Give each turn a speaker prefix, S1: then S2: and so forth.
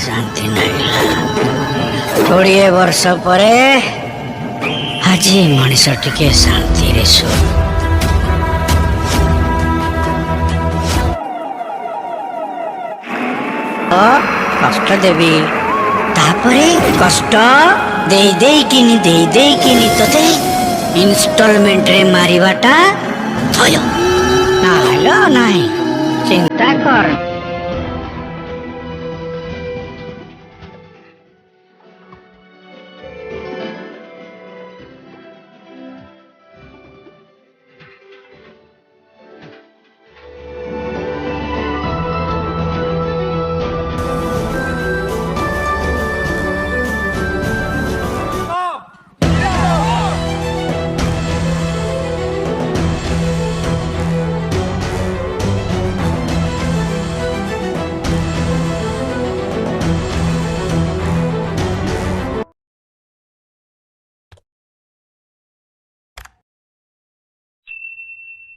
S1: ଶାନ୍ତି ଲାଗିଲା। 20 ବର୍ଷ ପରେ ଆଜି ମଣିଷ ଟିକେ ଶାନ୍ତିରେ ଶୋ। କଷ୍ଟ ଦେବି, ତାପରେ କଷ୍ଟ ଦେଇକିନି ତତେ ଇନଷ୍ଟଲମେଣ୍ଟରେ ମାରିବାଟା ଭୟ। ନାଇଁ ଚିନ୍ତା କର।